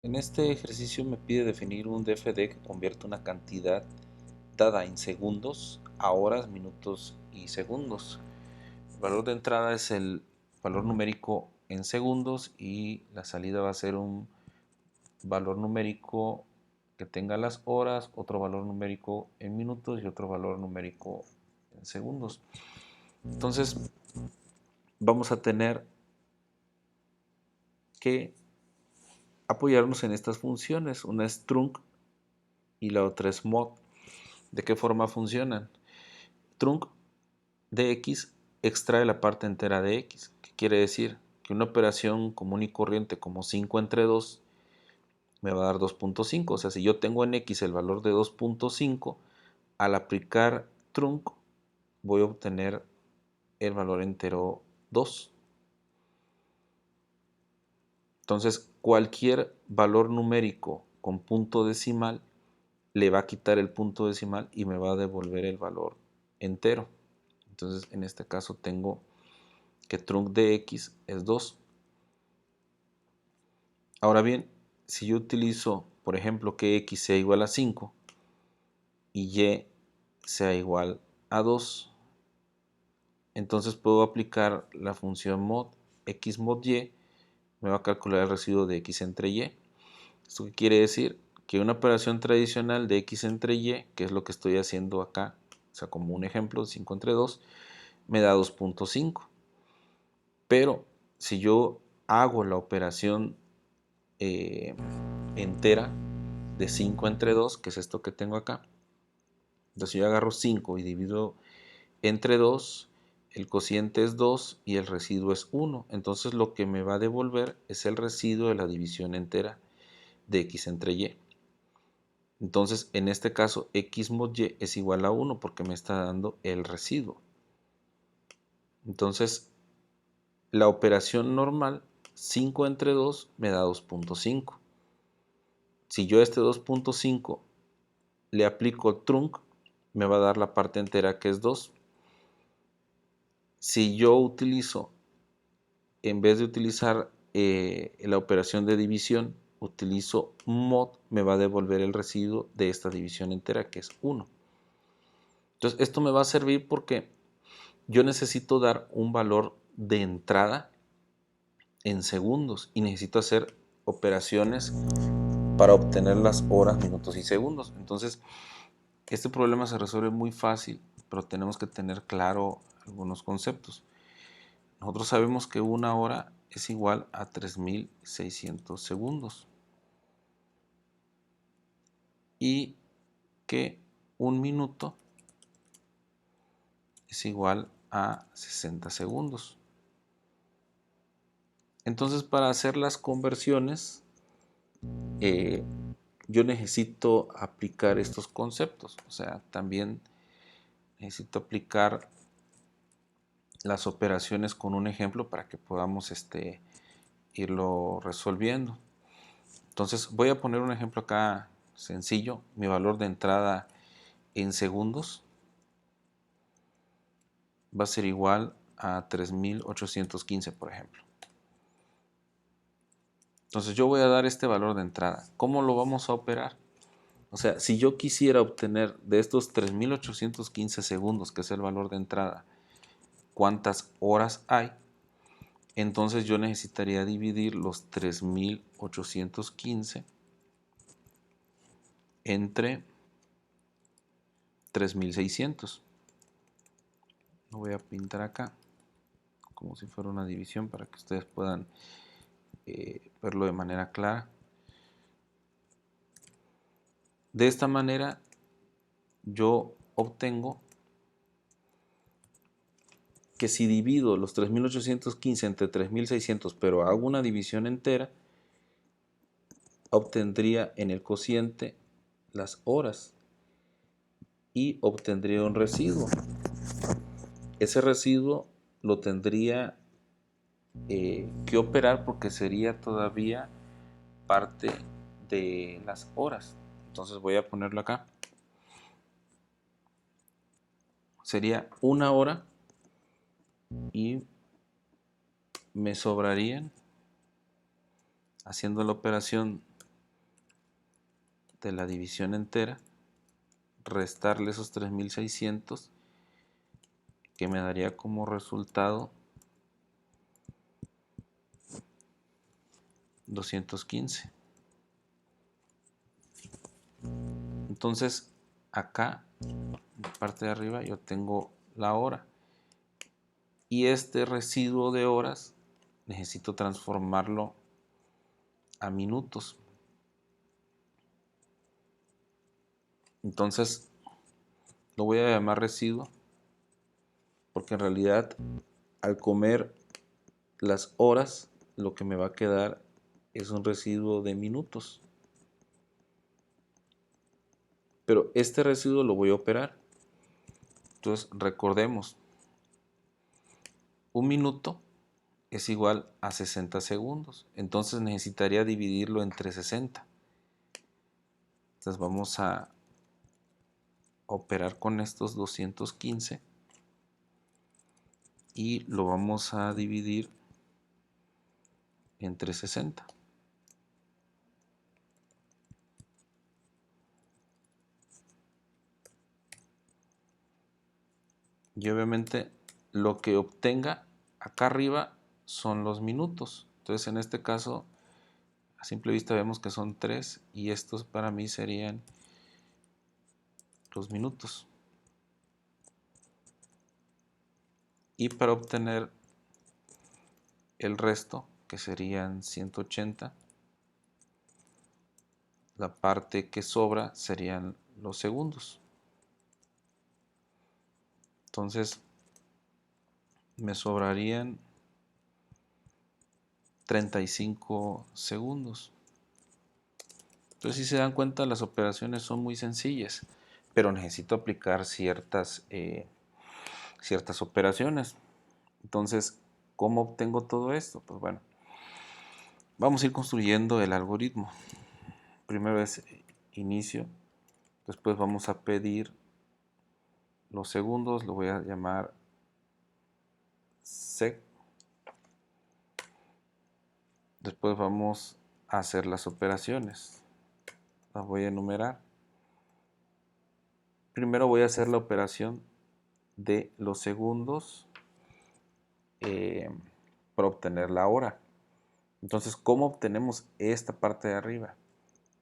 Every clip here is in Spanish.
En este ejercicio me pide definir un DFD que convierte una cantidad dada en segundos a horas, minutos y segundos. El valor de entrada es el valor numérico en segundos y la salida va a ser un valor numérico que tenga las horas, otro valor numérico en minutos y otro valor numérico en segundos. Entonces vamos a tener que apoyarnos en estas funciones. Una es trunc y la otra es mod. ¿De qué forma funcionan? Trunc de x extrae la parte entera de x. ¿Qué quiere decir? Que una operación común y corriente como 5 entre 2 me va a dar 2.5. O sea, si yo tengo en x el valor de 2.5, al aplicar trunc voy a obtener el valor entero 2. Entonces, cualquier valor numérico con punto decimal le va a quitar el punto decimal y me va a devolver el valor entero. Entonces, en este caso tengo que trunc de x es 2. Ahora bien, si yo utilizo, por ejemplo, que x sea igual a 5 y y sea igual a 2, entonces puedo aplicar la función mod. X mod y me va a calcular el residuo de x entre y. ¿Esto qué quiere decir? Que una operación tradicional de x entre y, que es lo que estoy haciendo acá, o sea, como un ejemplo, 5 entre 2, me da 2.5. Pero si yo hago la operación entera de 5 entre 2, que es esto que tengo acá, entonces si yo agarro 5 y divido entre 2, el cociente es 2 y el residuo es 1. Entonces lo que me va a devolver es el residuo de la división entera de x entre y. Entonces en este caso x mod y es igual a 1 porque me está dando el residuo. Entonces la operación normal 5 entre 2 me da 2.5. Si yo a este 2.5 le aplico trunc, me va a dar la parte entera que es 2. Si yo utilizo, en vez de utilizar la operación de división, utilizo mod, me va a devolver el residuo de esta división entera que es 1. Entonces esto me va a servir porque yo necesito dar un valor de entrada en segundos y necesito hacer operaciones para obtener las horas, minutos y segundos. Entonces este problema se resuelve muy fácil, pero tenemos que tener claro algunos conceptos. Nosotros sabemos que una hora es igual a 3600 segundos y que un minuto es igual a 60 segundos. Entonces, para hacer las conversiones, yo necesito aplicar estos conceptos. O sea, también necesito aplicar las operaciones con un ejemplo para que podamos irlo resolviendo. Entonces voy a poner un ejemplo acá sencillo. Mi valor de entrada en segundos va a ser igual a 3815, por ejemplo. Entonces yo voy a dar este valor de entrada. ¿Cómo lo vamos a operar? O sea, si yo quisiera obtener de estos 3815 segundos, que es el valor de entrada, cuántas horas hay, entonces yo necesitaría dividir los 3815 entre 3600. Lo voy a pintar acá como si fuera una división para que ustedes puedan verlo de manera clara. De esta manera yo obtengo que si divido los 3815 entre 3600, pero hago una división entera, obtendría en el cociente las horas y obtendría un residuo. Ese residuo lo tendría que operar porque sería todavía parte de las horas. Entonces voy a ponerlo acá. Sería una hora y me sobrarían, haciendo la operación de la división entera, restarle esos 3600, que me daría como resultado 215. Entonces acá en la parte de arriba yo tengo la hora, y este residuo de horas necesito transformarlo a minutos. Entonces lo voy a llamar residuo, porque en realidad al comer las horas lo que me va a quedar es un residuo de minutos. Pero este residuo lo voy a operar. Entonces recordemos, un minuto es igual a 60 segundos. Entonces necesitaría dividirlo entre 60. Entonces vamos a operar con estos 215 y lo vamos a dividir entre 60. Y obviamente lo que obtenga acá arriba son los minutos. Entonces en este caso, a simple vista vemos que son 3, y estos para mí serían los minutos. Y para obtener el resto, que serían 180, la parte que sobra serían los segundos. Entonces me sobrarían 35 segundos. Entonces, si se dan cuenta, las operaciones son muy sencillas, pero necesito aplicar ciertas operaciones. Entonces, ¿cómo obtengo todo esto? Pues bueno, vamos a ir construyendo el algoritmo. Primero es inicio, después vamos a pedir los segundos, lo voy a llamar sec. Después vamos a hacer las operaciones, las voy a enumerar. Primero voy a hacer la operación de los segundos para obtener la hora. Entonces, ¿cómo obtenemos esta parte de arriba?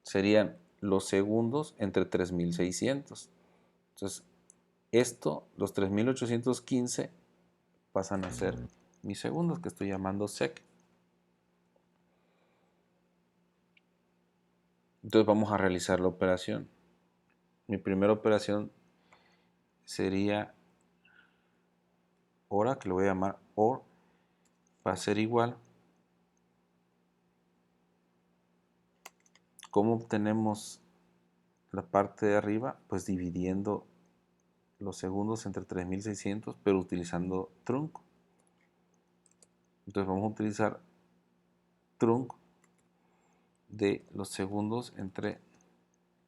Serían los segundos entre 3600. Entonces, los 3815 pasan a ser mis segundos, que estoy llamando sec. Entonces vamos a realizar la operación. Mi primera operación sería hora, que le voy a llamar or, va a ser igual. ¿Cómo obtenemos la parte de arriba? Pues dividiendo los segundos entre 3600, pero utilizando trunc. Entonces vamos a utilizar trunc de los segundos entre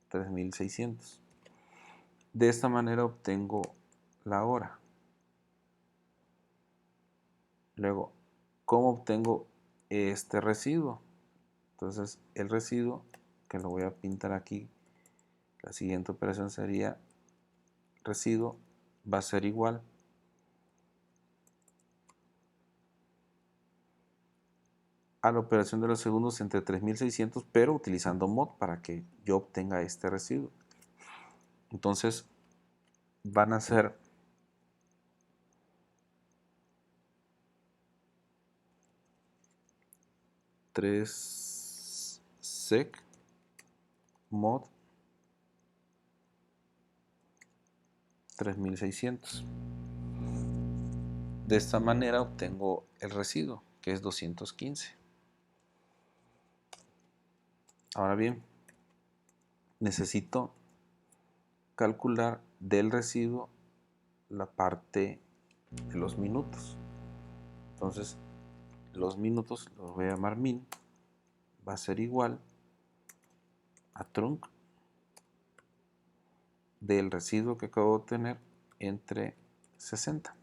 3600. De esta manera obtengo la hora. Luego, ¿cómo obtengo este residuo? Entonces, el residuo, que lo voy a pintar aquí, la siguiente operación sería residuo, va a ser igual a la operación de los segundos entre 3600, pero utilizando mod para que yo obtenga este residuo. Entonces, van a ser 3 sec mod 3600. De esta manera obtengo el residuo, que es 215. Ahora bien, necesito calcular del residuo la parte de los minutos. Entonces, los minutos los voy a llamar min, va a ser igual a trunc del residuo que acabo de obtener entre 60.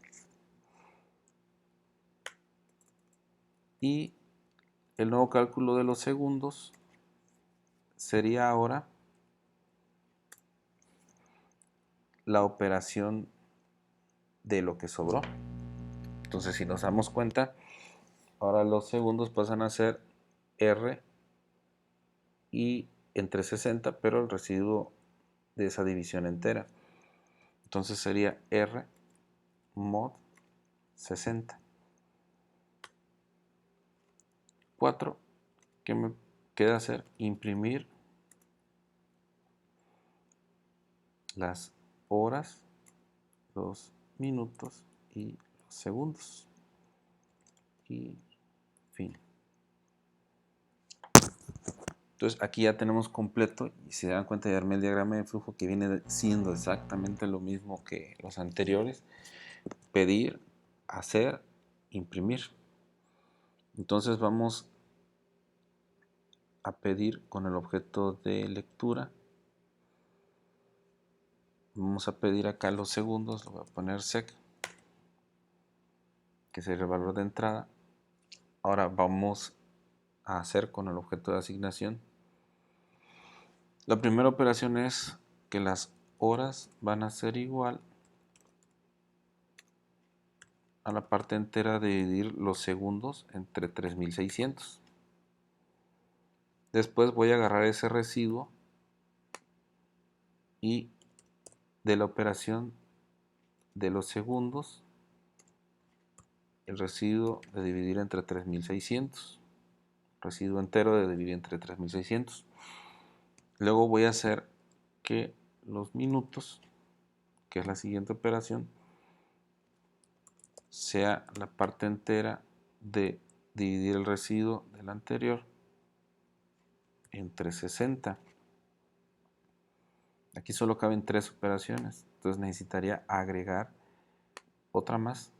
Y el nuevo cálculo de los segundos sería ahora la operación de lo que sobró. Entonces, si nos damos cuenta, ahora los segundos pasan a ser R y entre 60, pero el residuo de esa división entera. Entonces sería R mod 60. 4. ¿Qué me queda hacer? Imprimir las horas, los minutos y los segundos. Y fin. Entonces aquí ya tenemos completo, y si se dan cuenta ya armé el diagrama de flujo que viene siendo exactamente lo mismo que los anteriores: pedir, hacer, imprimir. Entonces vamos a pedir con el objeto de lectura. Vamos a pedir acá los segundos, lo voy a poner sec, que sería el valor de entrada. Ahora vamos a hacer con el objeto de asignación. La primera operación es que las horas van a ser igual a la parte entera de dividir los segundos entre 3600. Después voy a agarrar ese residuo y de la operación de los segundos, el residuo de dividir entre 3600, residuo entero de dividir entre 3600. Luego voy a hacer que los minutos, que es la siguiente operación, sea la parte entera de dividir el residuo del anterior entre 60. Aquí solo caben 3 operaciones, entonces necesitaría agregar otra más,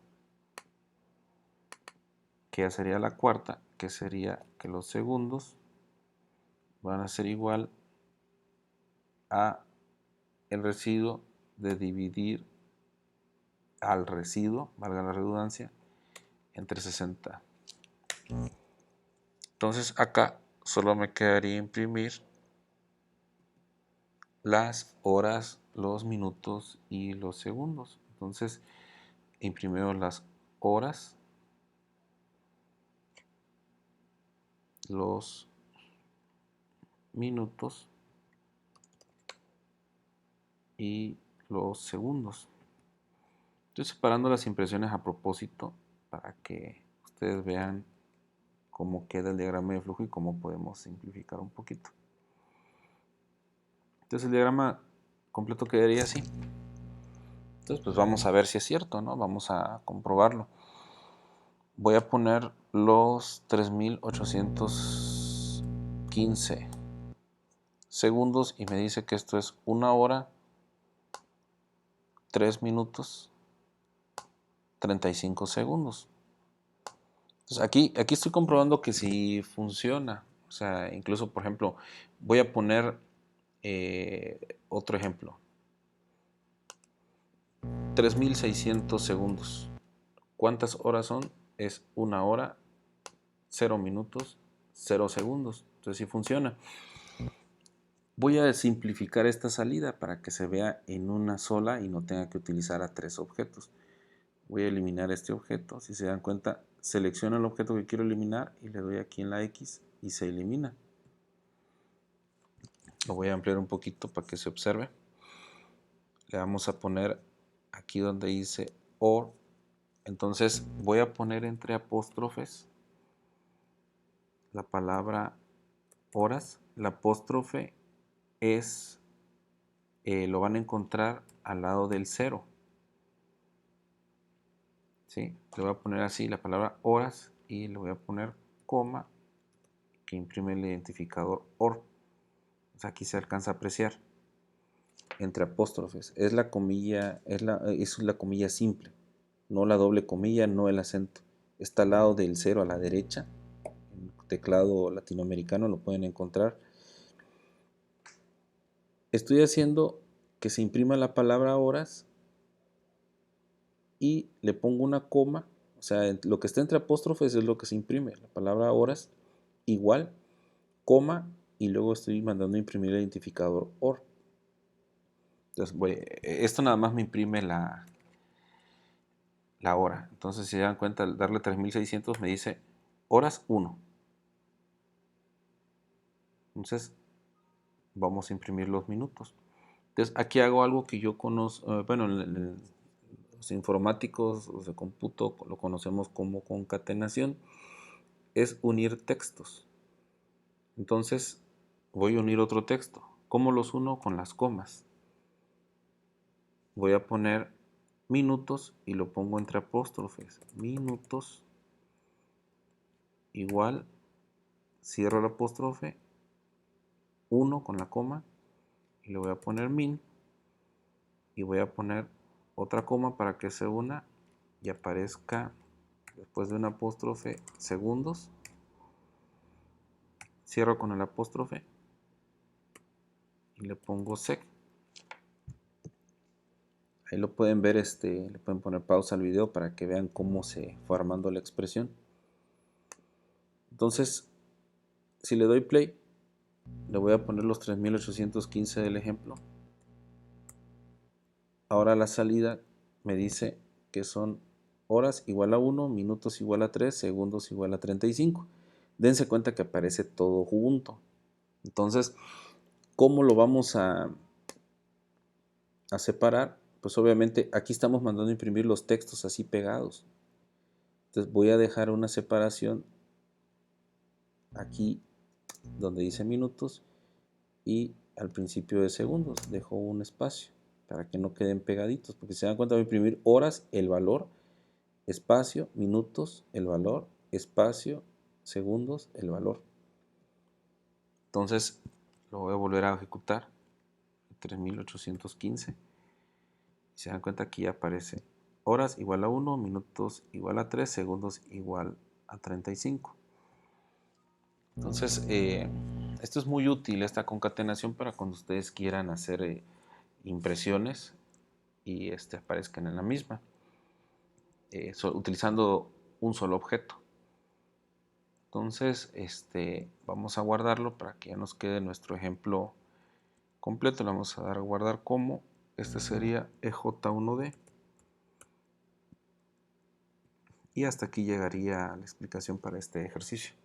que ya sería la cuarta, que sería que los segundos van a ser igual a el residuo de dividir al residuo, valga la redundancia, entre 60. Entonces acá solo me quedaría imprimir las horas, los minutos y los segundos. Entonces imprimimos las horas, los minutos y los segundos. Estoy separando las impresiones a propósito para que ustedes vean cómo queda el diagrama de flujo y cómo podemos simplificar un poquito. Entonces el diagrama completo quedaría así. Entonces pues vamos a ver si es cierto, ¿no? Vamos a comprobarlo. Voy a poner los 3815 segundos y me dice que esto es 1 hora, 3 minutos, 35 segundos. Entonces aquí estoy comprobando que sí funciona. O sea, incluso, por ejemplo, voy a poner otro ejemplo. 3600 segundos. ¿Cuántas horas son? Es 1 hora, 0 minutos, 0 segundos. Entonces sí funciona. Voy a simplificar esta salida para que se vea en una sola y no tenga que utilizar a 3 objetos. Voy a eliminar este objeto. Si se dan cuenta, selecciono el objeto que quiero eliminar y le doy aquí en la X y se elimina. Lo voy a ampliar un poquito para que se observe. Le vamos a poner aquí donde dice OR. Entonces voy a poner entre apóstrofes la palabra horas. La apóstrofe es, lo van a encontrar al lado del 0. ¿Sí? Le voy a poner así la palabra horas y le voy a poner coma que imprime el identificador OR. O sea, aquí se alcanza a apreciar entre apóstrofes. Es la comilla, es la comilla simple, no la doble comilla, no el acento. Está al lado del 0 a la derecha. En teclado latinoamericano lo pueden encontrar. Estoy haciendo que se imprima la palabra horas y le pongo una coma. O sea, lo que está entre apóstrofes es lo que se imprime. La palabra horas igual, coma, y luego estoy mandando a imprimir el identificador OR. Entonces esto nada más me imprime la hora. Entonces, si se dan cuenta, al darle 3600 me dice horas 1. Entonces, vamos a imprimir los minutos. Entonces, aquí hago algo que yo conozco, bueno, los informáticos, los de cómputo, lo conocemos como concatenación, es unir textos. Entonces, voy a unir otro texto. ¿Cómo los uno? Con las comas. Voy a poner minutos y lo pongo entre apóstrofes. Minutos igual, cierro el apóstrofe, 1 con la coma, y le voy a poner min, y voy a poner otra coma para que se una y aparezca después de un apóstrofe segundos. Cierro con el apóstrofe y le pongo sec. Ahí lo pueden ver, le pueden poner pausa al video para que vean cómo se fue armando la expresión. Entonces, si le doy play, le voy a poner los 3815 del ejemplo. Ahora la salida me dice que son horas igual a 1, minutos igual a 3, segundos igual a 35. Dense cuenta que aparece todo junto. Entonces, ¿cómo lo vamos a separar? Pues obviamente aquí estamos mandando a imprimir los textos así pegados. Entonces voy a dejar una separación aquí donde dice minutos y al principio de segundos dejo un espacio para que no queden pegaditos, porque si se dan cuenta voy a imprimir horas, el valor, espacio, minutos, el valor, espacio, segundos, el valor. Entonces lo voy a volver a ejecutar, 3815. Si se dan cuenta aquí ya aparece horas igual a 1, minutos igual a 3, segundos igual a 35. Entonces, esto es muy útil, esta concatenación, para cuando ustedes quieran hacer impresiones y aparezcan en la misma, utilizando un solo objeto. Entonces, vamos a guardarlo para que ya nos quede nuestro ejemplo completo. Le vamos a dar a guardar como, este sería EJ1D. Y hasta aquí llegaría la explicación para este ejercicio.